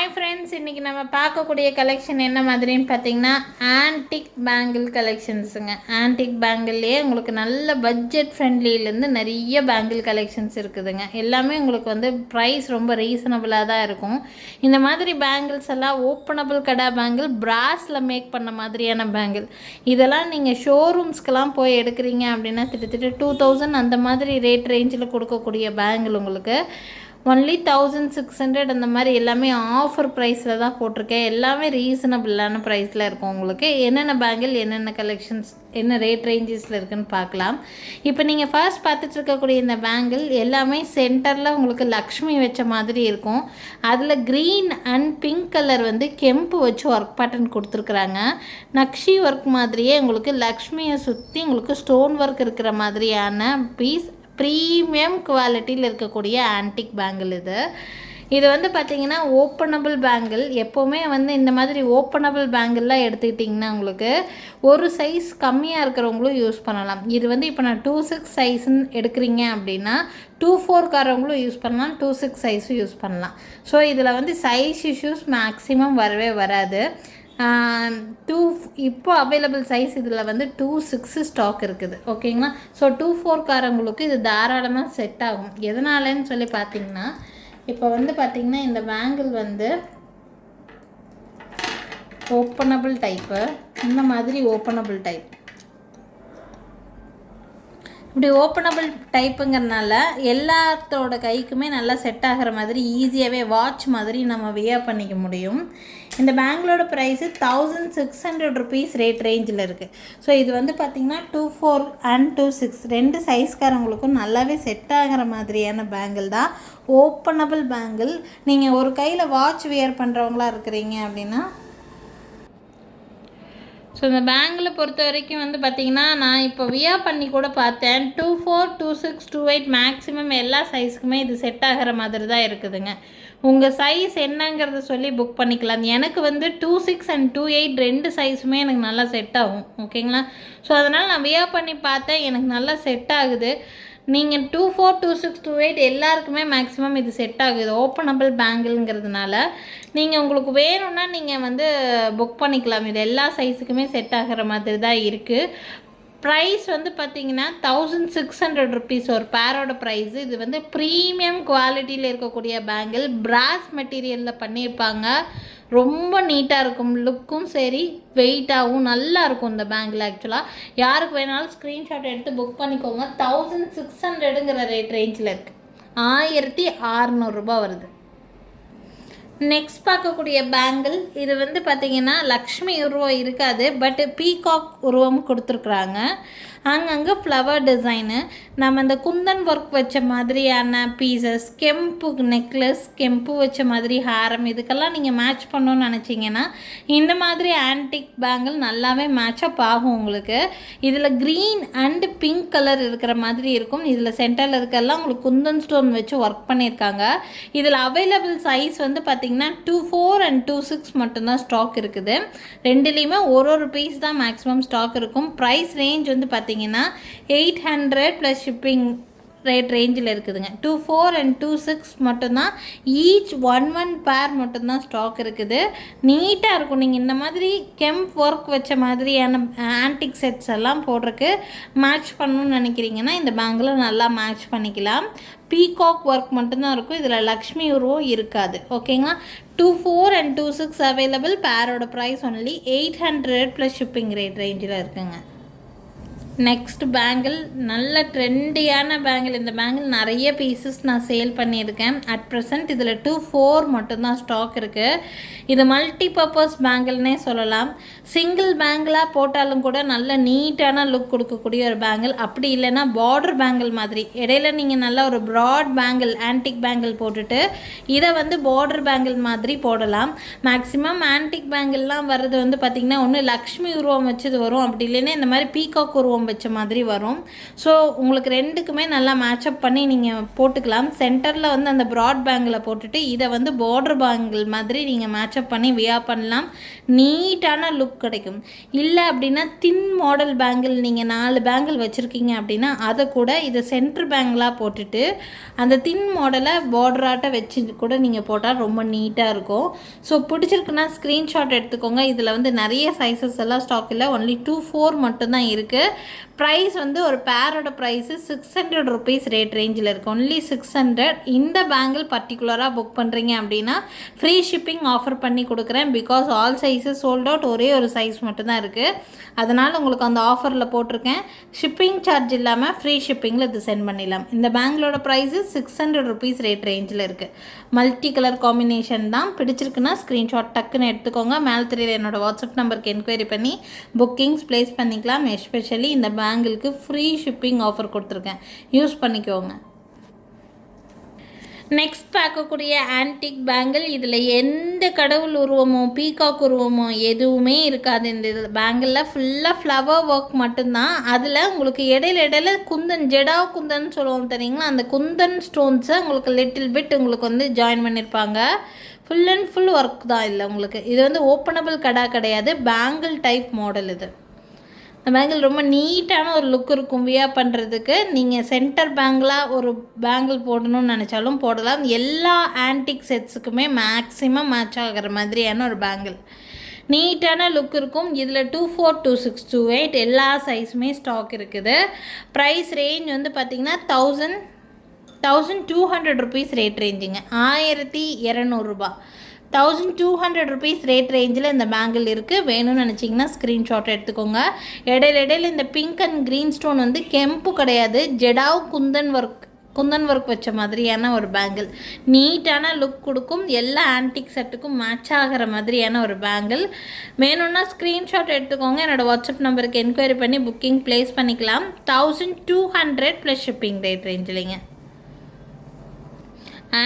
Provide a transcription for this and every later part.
Hi friends, இன்றைக்கி நம்ம பார்க்கக்கூடிய கலெக்ஷன் என்ன மாதிரின்னு பார்த்தீங்கன்னா ஆன்டிக் பேங்கிள் கலெக்ஷன்ஸுங்க. ஆன்டிக் பேங்கிள்லேயே உங்களுக்கு நல்ல பட்ஜெட் ஃப்ரெண்ட்லிலேருந்து நிறைய பேங்கிள் கலெக்ஷன்ஸ் இருக்குதுங்க. எல்லாமே உங்களுக்கு வந்து ப்ரைஸ் ரொம்ப ரீசனபிளாக தான் இருக்கும். இந்த மாதிரி பேங்கிள்ஸ் எல்லாம் ஓப்பனபிள் கடா பேங்கிள், பிராஸில் மேக் பண்ண மாதிரியான பேங்கிள். இதெல்லாம் நீங்கள் ஷோரூம்ஸ்க்கெலாம் போய் எடுக்கிறீங்க அப்படின்னா கிட்டத்தட்ட 2000 அந்த மாதிரி ரேட் ரேஞ்சில் கொடுக்கக்கூடிய பேங்கிள் உங்களுக்கு ஒன்லி 1600 அந்த மாதிரி எல்லாமே ஆஃபர் ப்ரைஸில் தான் போட்டிருக்கேன். எல்லாமே ரீசனபிளான ப்ரைஸில் இருக்கும். உங்களுக்கு என்னென்ன பேங்கிள், என்னென்ன கலெக்ஷன்ஸ், என்ன ரேட் ரேஞ்சஸில் இருக்குதுன்னு பார்க்கலாம். இப்போ நீங்கள் ஃபர்ஸ்ட் பார்த்துட்டு இருக்கக்கூடிய இந்த பேங்கிள் எல்லாமே சென்டரில் உங்களுக்கு லக்ஷ்மி வச்ச மாதிரி இருக்கும். அதில் க்ரீன் அண்ட் பிங்க் கலர் வந்து கெம்பு வச்சு ஒர்க் பேட்டர்ன் கொடுத்துருக்குறாங்க. நக்ஷி ஒர்க் மாதிரியே உங்களுக்கு லக்ஷ்மியை சுற்றி உங்களுக்கு ஸ்டோன் ஒர்க் இருக்கிற மாதிரியான பீஸ். ப்ரீமியம் குவாலிட்டியில் இருக்கக்கூடிய ஆன்டிக் பேங்கிள் இது வந்து பார்த்திங்கன்னா ஓப்பனபிள் பேங்கிள். எப்போவுமே வந்து இந்த மாதிரி ஓப்பனபிள் பேங்கிள்லாம் எடுத்துக்கிட்டிங்கன்னா உங்களுக்கு ஒரு சைஸ் கம்மியாக இருக்கிறவங்களும் யூஸ் பண்ணலாம். இது வந்து இப்போ நான் 26 சைஸ்ன்னு எடுக்கிறீங்க அப்படின்னா 24காரவங்களும் யூஸ் பண்ணலாம், 26 சைஸும் யூஸ் பண்ணலாம். ஸோ இதில் வந்து சைஸ் இஷ்யூஸ் மேக்ஸிமம் வரவே வராது. இப்போ அவைலபிள் சைஸ் இதில் வந்து 26 ஸ்டாக் இருக்குது. ஓகேங்களா? ஸோ 24காரங்களுக்கு இது தாராளமாக செட் ஆகும். எதனாலன்னு சொல்லி பார்த்தீங்கன்னா, இப்போ வந்து பார்த்திங்கன்னா இந்த பேங்கிள் வந்து ஓப்பனபிள் டைப்பு. இந்த மாதிரி ஓப்பனபிள் டைப், இப்படி ஓப்பனபிள் டைப்புங்கிறதுனால எல்லாத்தோட கைக்குமே நல்லா செட் ஆகிற மாதிரி ஈஸியாகவே வாட்ச் மாதிரி நம்ம வியர் பண்ணிக்க முடியும். இந்த பேங்கிளோட ப்ரைஸு 1600 ருபீஸ் ரேட் ரேஞ்சில் இருக்குது. ஸோ இது வந்து பார்த்திங்கன்னா 24 அண்ட் 26 ரெண்டு சைஸ்காரங்களுக்கும் நல்லாவே செட் ஆகிற மாதிரியான பேங்கிள் தான். Openable bangle. நீங்கள் ஒரு கையில் வாட்ச் வியர் பண்ணுறவங்களா இருக்கிறீங்க அப்படின்னா, ஸோ இந்த பேங்கிளை பொறுத்த வரைக்கும் வந்து பார்த்திங்கன்னா நான் இப்போ வியர் பண்ணி கூட பார்த்தேன். 24, 26, 28 மேக்ஸிமம் எல்லா சைஸுக்குமே இது செட் ஆகிற மாதிரி தான் இருக்குதுங்க. உங்கள் சைஸ் என்னங்கிறத சொல்லி புக் பண்ணிக்கலாம். எனக்கு வந்து 26 அண்ட் 28 ரெண்டு சைஸுமே எனக்கு நல்லா செட் ஆகும். ஓகேங்களா? ஸோ அதனால் நான் வியர் பண்ணி பார்த்தேன், எனக்கு நல்லா செட் ஆகுது. நீங்கள் 24, 26, 28 எல்லாருக்குமே மேக்ஸிமம் இது செட் ஆகுது. ஓப்பனபிள் பேங்கிள்ங்கிறதுனால நீங்கள் உங்களுக்கு வேணும்னா நீங்கள் வந்து புக் பண்ணிக்கலாம். இது எல்லா சைஸுக்குமே செட் ஆகிற மாதிரி தான் இருக்குது. ப்ரைஸ் வந்து பார்த்திங்கன்னா 1600 ருபீஸ் ஒரு பேரோட ப்ரைஸு. இது வந்து ப்ரீமியம் குவாலிட்டியில் இருக்கக்கூடிய பேங்கிள். பிராஸ் மெட்டீரியலில் பண்ணியிருப்பாங்க. ரொம்ப நீட்டாக இருக்கும். லுக்கும் சரி, வெயிட்டாகவும் நல்லா இருக்கும் இந்த பேங்கிள். ஆக்சுவலாக யாருக்கு வேணாலும் ஸ்க்ரீன்ஷாட் எடுத்து புக் பண்ணிக்கோங்க. 1600ங்கிற ரேட் ரேஞ்சில் இருக்குது. 1600 ரூபா வருது. நெக்ஸ்ட் பார்க்கக்கூடிய பேங்கிள் இது வந்து பார்த்திங்கன்னா லக்ஷ்மி உருவம் இருக்காது, பட் பீகாக் உருவம் கொடுத்துருக்குறாங்க. அங்கங்கே ஃப்ளவர் டிசைனு, நம்ம இந்த குந்தன் ஒர்க் வச்ச மாதிரியான பீசஸ், கெம்பு நெக்லஸ், கெம்பு வச்ச மாதிரி ஹாரம், இதுக்கெல்லாம் நீங்கள் மேட்ச் பண்ணணும்னு நினச்சிங்கன்னா இந்த மாதிரி ஆன்டிக் பேங்கிள் நல்லாவே மேட்சப் ஆகும் உங்களுக்கு. இதில் க்ரீன் அண்டு பிங்க் கலர் இருக்கிற மாதிரி இருக்கும். இதில் சென்டரில் இருக்கெல்லாம் உங்களுக்கு குந்தன் ஸ்டோன் வச்சு ஒர்க் பண்ணியிருக்காங்க. இதில் அவைலபிள் சைஸ் வந்து பார்த்திங்கன்னா 24 அண்ட் 26 மட்டும்தான் ஸ்டாக் இருக்குது. ரெண்டுலேயுமே ஒரு பீஸ் தான் மேக்ஸிமம் ஸ்டாக் இருக்கும். ப்ரைஸ் ரேஞ்ச் வந்து பார்த்திங்கன்னா 800 ப்ளஸ் ஷிப்பிங் ரேட் ரேஞ்சில் இருக்குதுங்க. 24 அண்ட் 26 மட்டும்தான். ஈச் ஒன் பேர் மட்டும்தான் ஸ்டாக் இருக்குது. நீட்டாக இருக்கும். நீங்கள் இந்த மாதிரி கெம்ப் ஒர்க் வச்ச மாதிரியான ஆன்டிக் செட்ஸ் எல்லாம் போடுறதுக்கு மேட்ச் பண்ணணும்னு நினைக்கிறீங்கன்னா இந்த பேங்கில் நல்லா மேட்ச் பண்ணிக்கலாம். பீகாக் ஒர்க் மட்டும்தான் இருக்கும். இதில் லக்ஷ்மி உருவம் இருக்காது. ஓகேங்களா? 24 அண்ட் 26 அவைலபிள். பேரோட price only 800 plus shipping rate ரேஞ்சில் இருக்குங்க. நெக்ஸ்ட் பேங்கிள் நல்ல ட்ரெண்டியான பேங்கிள். இந்த பேங்கிள் நிறைய பீசஸ் நான் சேல் பண்ணியிருக்கேன். அட் ப்ரெசண்ட் இதில் 24 மட்டும்தான் ஸ்டாக் இருக்குது. இது மல்டி பர்பஸ் பேங்கிள்னே சொல்லலாம். சிங்கிள் பேங்கிளாக போட்டாலும் கூட நல்ல நீட்டான லுக் கொடுக்கக்கூடிய ஒரு பேங்கிள். அப்படி இல்லைன்னா பார்டர் பேங்கிள் மாதிரி இடையில நீங்கள் நல்லா ஒரு ப்ராட் பேங்கிள், ஆன்டிக் பேங்கிள் போட்டுட்டு இதை வந்து பார்டர் பேங்கிள் மாதிரி போடலாம். மேக்ஸிமம் ஆன்டிக் பேங்கிள்லாம் வர்றது வந்து பார்த்திங்கன்னா ஒன்று லக்ஷ்மி உருவம் வச்சது வரும், அப்படி இல்லைன்னா இந்த மாதிரி பீகாக் உருவம் வச்ச மாதிரி வரும். ஸோ உங்களுக்கு ரெண்டுக்குமே நல்லா மேட்சப் பண்ணி நீங்கள் போட்டுக்கலாம். சென்டரில் வந்து அந்த ப்ராட் பேங்கில் போட்டுட்டு இதை வந்து பார்டர் பேங்கிள் மாதிரி நீங்கள் மேட்சப் பண்ணி வியா பண்ணலாம். நீட்டான லுக் கிடைக்கும். இல்லை அப்படின்னா தின் மாடல் பேங்கிள் நீங்கள் 4 பேங்கிள் வச்சுருக்கீங்க அப்படின்னா அதை கூட இதை சென்டர் பேங்கிளாக போட்டுட்டு அந்த தின் மாடலை பார்டராட்ட வச்சு கூட நீங்கள் போட்டால் ரொம்ப நீட்டாக இருக்கும். ஸோ பிடிச்சிருக்குன்னா ஸ்க்ரீன்ஷாட் எடுத்துக்கோங்க. இதில் வந்து நிறைய சைஸஸ் எல்லாம் ஸ்டாக் இல்லை, ஒன்லி 2-4 மட்டும்தான் இருக்குது. ப்ரைஸ் வந்து ஒரு பேரோட ப்ரைஸு 600 rupees ரேட் ரேஞ்சில் இருக்குது, ஒன்லி 600. இந்த பேங்கிள் பர்டிகுலராக புக் பண்ணுறீங்க அப்படின்னா ஃப்ரீ ஷிப்பிங் ஆஃபர் பண்ணி கொடுக்குறேன். Because all sizes sold out, ஒரே ஒரு சைஸ் மட்டும்தான் இருக்குது. அதனால் உங்களுக்கு அந்த ஆஃபரில் போட்டிருக்கேன். ஷிப்பிங் சார்ஜ் இல்லாமல் ஃப்ரீ ஷிப்பிங்கில் இது சென்ட் பண்ணிடலாம். இந்த பேங்கிளோட ப்ரைஸு 600 rupees ரேட் ரேஞ்சில் இருக்குது. மல்டி கலர் காம்பினேஷன் தான். பிடிச்சிருக்குன்னா ஸ்க்ரீன்ஷாட் டக்குன்னு எடுத்துக்கோங்க. மேல் தெரியல என்னோடய வாட்ஸ்அப் நம்பருக்கு என்கொயரி பண்ணி புக்கிங்ஸ் ப்ளேஸ் பண்ணிக்கலாம். எஸ்பெஷலி இந்த பேங்கிளுக்கு ஃப்ரீ ஷிப்பிங் ஆஃபர் கொடுத்துருக்கேன், யூஸ் பண்ணிக்கோங்க. நெக்ஸ்ட் பார்க்கக்கூடிய ஆன்டிக் பேங்கிள், இதில் எந்த கடவுள் உருவமோ பீகாக் உருவமோ எதுவுமே இருக்காது. இந்த பேங்கிளில் ஃபுல்லாக ஃப்ளவர் ஒர்க் மட்டும்தான். அதில் உங்களுக்கு இடையில குந்தன், ஜெடா குந்தன் சொல்லுவோம் தெரியுங்களா, அந்த குந்தன் ஸ்டோன்ஸை உங்களுக்கு லிட்டில் பிட் உங்களுக்கு வந்து ஜாயின் பண்ணியிருப்பாங்க. ஃபுல் அண்ட் ஃபுல் ஒர்க் தான் இல்லை உங்களுக்கு. இது வந்து ஓப்பனபிள் கடா கிடையாது, பேங்கிள் டைப் மாடல். இது இந்த பேங்கிள் ரொம்ப நீட்டான ஒரு லுக் இருக்கும் வியா பண்ணுறதுக்கு. நீங்கள் சென்டர் பேங்கிளாக ஒரு பேங்கிள் போடணும்னு நினச்சாலும் போடலாம். எல்லா ஆன்டிக் செட்ஸுக்குமே மேக்ஸிமம் மேட்ச் ஆகிற மாதிரியான ஒரு பேங்கிள், நீட்டான லுக் இருக்கும். இதில் 2-4, 2-6, 2-8 எல்லா சைஸுமே ஸ்டாக் இருக்குது. ப்ரைஸ் ரேஞ்ச் வந்து பார்த்திங்கன்னா 1200 rupees ரேட் ரேஞ்சுங்க, 1200 ரூபா. 1200 rupees ரேட் ரேஞ்சில் இந்த பேங்கிள் இருக்குது. வேணும்னு நினச்சிங்கன்னா ஸ்க்ரீன்ஷாட் எடுத்துக்கோங்க. இடையில இந்த பிங்க் அண்ட் க்ரீன் ஸ்டோன் வந்து கெம்பு கிடையாது, ஜெடாவ் குந்தன் ஒர்க் வச்ச மாதிரியான ஒரு பேங்கிள், நீட்டான லுக் கொடுக்கும். எல்லா ஆன்டிக் செட்டுக்கும் மேட்ச் ஆகிற மாதிரியான ஒரு பேங்கிள். வேணும்னா ஸ்க்ரீன்ஷாட் எடுத்துக்கோங்க. என்னோடய வாட்ஸ்அப் நம்பருக்கு என்கொயரி பண்ணி புக்கிங் ப்ளேஸ் பண்ணிக்கலாம். 1200 ப்ளஸ் ஷிப்பிங் ரேட் ரேஞ்சிலிங்க.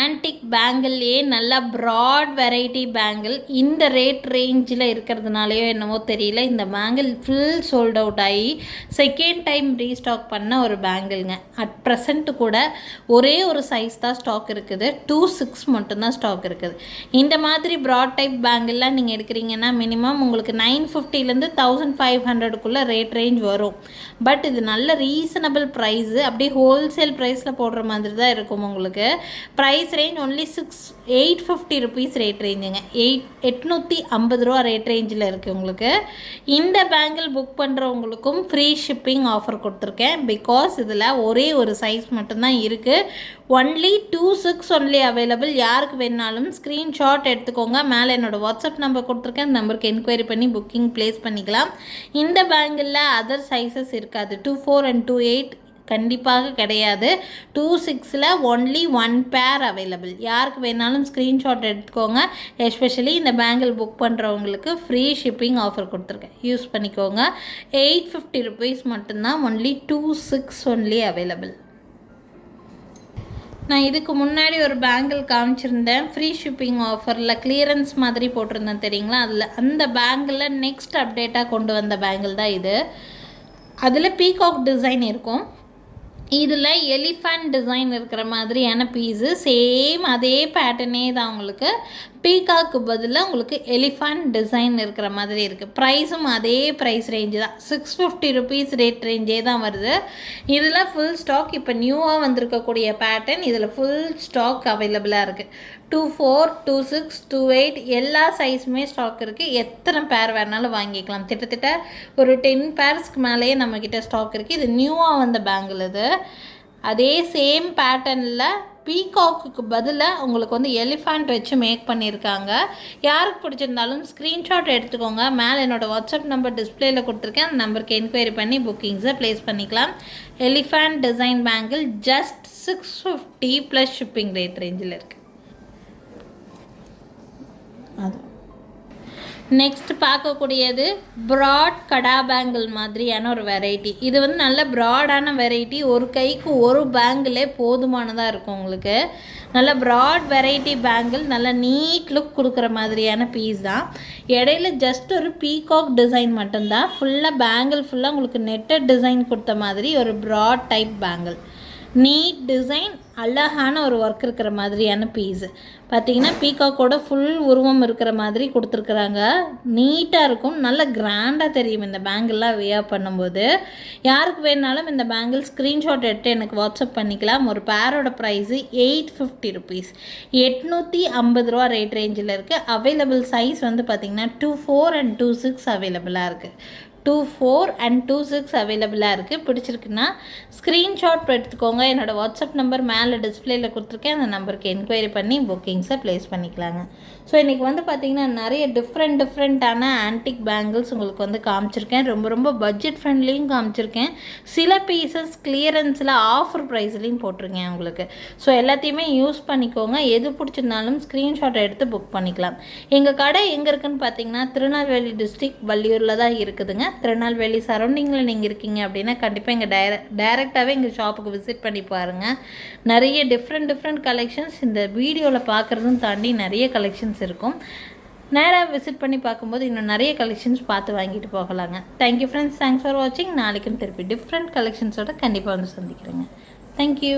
ஆன்டிக் பேங்கிள்லேயே நல்லா ப்ராட் வெரைட்டி பேங்கிள் இந்த ரேட் ரேஞ்சில் இருக்கிறதுனாலையோ என்னவோ தெரியல, இந்த பேங்கிள் ஃபுல் சோல்ட் அவுட் ஆகி செகண்ட் டைம் ரீஸ்டாக் பண்ண ஒரு பேங்கிள்ங்க. அட் ப்ரெசண்ட்டு கூட ஒரே ஒரு சைஸ் தான் ஸ்டாக் இருக்குது, 2-6 மட்டும்தான் ஸ்டாக் இருக்குது. இந்த மாதிரி ப்ராட் டைப் பேங்கிள்லாம் நீங்கள் எடுக்கிறீங்கன்னா மினிமம் உங்களுக்கு 950 1500 ரேட் ரேஞ்ச் வரும். பட் இது நல்ல ரீசனபிள் ப்ரைஸு, அப்படியே ஹோல்சேல் ப்ரைஸில் போடுற மாதிரி தான் இருக்கும் உங்களுக்கு. Price range only 850 rupees rate ரேஞ்சுங்க, 850 ரூபா ரேட் ரேஞ்சில் இருக்குது உங்களுக்கு. இந்த பேங்கிள் புக் பண்ணுறவங்களுக்கும் ஃப்ரீ ஷிப்பிங் ஆஃபர் கொடுத்துருக்கேன். பிகாஸ் இதில் ஒரே ஒரு சைஸ் மட்டும்தான் இருக்குது, ஒன்லி 2-6 ஒன்லி அவைலபிள். யாருக்கு வேணாலும் ஸ்க்ரீன்ஷாட் எடுத்துக்கோங்க. மேலே என்னோடய வாட்ஸ்அப் நம்பர் கொடுத்துருக்கேன், அந்த நம்பருக்கு என்கொயரி பண்ணி புக்கிங் ப்ளேஸ் பண்ணிக்கலாம். இந்த பேங்கிளில் அதர் சைஸஸ் இருக்காது, 2-4 and 2-8 கண்டிப்பாக கிடையாது. 2-6ல் ஒன்லி 1 பேர் அவைலபிள். யாருக்கு வேணாலும் ஸ்க்ரீன்ஷாட் எடுத்துக்கோங்க. எஸ்பெஷலி இந்த பேங்கிள் புக் பண்ணுறவங்களுக்கு ஃப்ரீ ஷிப்பிங் ஆஃபர் கொடுத்துருக்கேன், யூஸ் பண்ணிக்கோங்க. 850 rupees மட்டும்தான், ஒன்லி 2-6 ஒன்லி அவைலபிள். நான் இதுக்கு முன்னாடி ஒரு பேங்கிள் காமிச்சிருந்தேன் ஃப்ரீ ஷிப்பிங் ஆஃபரில், கிளியரன்ஸ் மாதிரி போட்டிருந்தேன் தெரியுங்களா, அந்த பேங்கிளில் நெக்ஸ்ட் அப்டேட்டாக கொண்டு வந்த பேங்கிள் தான் இது. அதில் பீகாக் டிசைன் இருக்கும், இதில் எலிஃபண்ட் டிசைன் இருக்கிற மாதிரியான பீஸு. சேம் அதே பேட்டர்னே தான் உங்களுக்கு, பீகாக்கு பதிலாக உங்களுக்கு எலிஃபண்ட் டிசைன் இருக்கிற மாதிரி இருக்குது. ப்ரைஸும் அதே ப்ரைஸ் ரேஞ்சு தான், 650 rupees ரேட் ரேஞ்சே தான் வருது. இதில் ஃபுல் ஸ்டாக் இப்போ நியூவாக வந்திருக்கக்கூடிய பேட்டர்ன், இதில் ஃபுல் ஸ்டாக் அவைலபிளாக இருக்குது. 2-4, 2-6, 2-8 எல்லா சைஸுமே ஸ்டாக் இருக்குது. எத்தனை பேர் வேணாலும் வாங்கிக்கலாம். கிட்டத்தட்ட ஒரு 10 பேர்ஸ்க்கு மேலேயே நம்மக்கிட்ட ஸ்டாக் இருக்குது. இது நியூவாக வந்த பேங்கிள். இது அதே சேம் பேட்டர்னில் பீகாக்கு பதிலாக உங்களுக்கு வந்து எலிஃபண்ட் வச்சு மேக் பண்ணியிருக்காங்க. யாருக்கு பிடிச்சிருந்தாலும் ஸ்க்ரீன்ஷாட் எடுத்துக்கோங்க. மேலே என்னோடய வாட்ஸ்அப் நம்பர் டிஸ்பிளேயில் கொடுத்துருக்கேன், அந்த நம்பருக்கு என்கொயரி பண்ணி புக்கிங்ஸை ப்ளேஸ் பண்ணிக்கலாம். Elephant design bangle just 650 plus shipping rate ரேஞ்சில் இருக்குது. அது நெக்ஸ்ட் பார்க்கக்கூடியது ப்ராட் கடா பேங்கிள் மாதிரியான ஒரு வெரைட்டி. இது வந்து நல்ல ப்ராடான வெரைட்டி, ஒரு கைக்கு ஒரு பேங்கிளே போதுமானதாக இருக்கும் உங்களுக்கு. நல்ல ப்ராட் வெரைட்டி பேங்கிள், நல்ல நீட் லுக் கொடுக்குற மாதிரியான பீஸ் தான். இடையில ஜஸ்ட் ஒரு பீகாக் டிசைன் மட்டும்தான். ஃபுல்லாக பேங்கிள் ஃபுல்லாக உங்களுக்கு நெட்டட் டிசைன் கொடுத்த மாதிரி ஒரு broad type bangle. Neat design, அழகான ஒரு ஒர்க் இருக்கிற மாதிரியான பீஸு. பார்த்திங்கன்னா பீகாக்கோட ஃபுல் உருவம் இருக்கிற மாதிரி கொடுத்துருக்குறாங்க. நீட்டாக இருக்கும், நல்ல கிராண்டாக தெரியும் இந்த பேங்கிள்லாம் வியர் பண்ணும்போது. யாருக்கு வேணாலும் இந்த பேங்கிள் ஸ்க்ரீன்ஷாட் எடுத்து எனக்கு வாட்ஸ்அப் பண்ணிக்கலாம். ஒரு பேரோட ப்ரைஸு 850 ருபீஸ், 850 ரூபா ரேட் ரேஞ்சில் இருக்குது. அவைலபிள் சைஸ் வந்து பார்த்திங்கன்னா 24 and 26 அவைலபிளாக இருக்குது. 24 and 26 அவைலபிளாக இருக்குது. பிடிச்சிருக்குன்னா ஸ்க்ரீன்ஷாட் எடுத்துக்கோங்க. என்னோடய வாட்ஸ்அப் நம்பர் மேலே டிஸ்பிளேயில் கொடுத்துருக்கேன். அந்த நம்பருக்கு என்கொயரி பண்ணி புக்கிங்ஸை ப்ளேஸ் பண்ணிக்கலாங்க. ஸோ இன்றைக்கி வந்து பார்த்திங்கன்னா நிறைய டிஃப்ரெண்ட்டான ஆன்டிக் பேங்கிள்ஸ் உங்களுக்கு வந்து காமிச்சிருக்கேன். ரொம்ப பட்ஜெட் ஃப்ரெண்ட்லியும் காமிச்சிருக்கேன். சில பீசஸ் கிளியரன்ஸில் ஆஃபர் ப்ரைஸ்லையும் போட்டிருக்கேன் உங்களுக்கு. ஸோ எல்லாத்தையுமே யூஸ் பண்ணிக்கோங்க. எது பிடிச்சிருந்தாலும் ஸ்க்ரீன்ஷாட் எடுத்து புக் பண்ணிக்கலாம். எங்கள் கடை எங்கே இருக்குதுன்னு பார்த்தீங்கன்னா திருநெல்வேலி டிஸ்ட்ரிக்ட் வள்ளியூரில் தான் இருக்குதுங்க. திருநெல்வேலி சரௌண்டிங்கில் நீங்கள் இருக்கீங்க அப்படின்னா கண்டிப்பாக எங்கள் டைரெக்டாகவே எங்கள் ஷாப்புக்கு விசிட் பண்ணி பாருங்கள். நிறைய டிஃப்ரெண்ட் கலெக்ஷன்ஸ் இந்த வீடியோவில் பார்க்குறதும் தாண்டி நிறைய கலெக்ஷன்ஸ் இருக்கும். நேராக விசிட் பண்ணி பார்க்கும்போது இன்னும் நிறைய கலெக்ஷன்ஸ் பார்த்து வாங்கிட்டு போகலாங்க. தேங்க்யூ ஃப்ரெண்ட்ஸ், தேங்க்ஸ் ஃபார் வாட்சிங். நாளைக்கும் திருப்பி டிஃப்ரெண்ட் கலெக்ஷன்ஸோட கண்டிப்பாக வந்து சந்திக்கிறேங்க. தேங்க்யூ.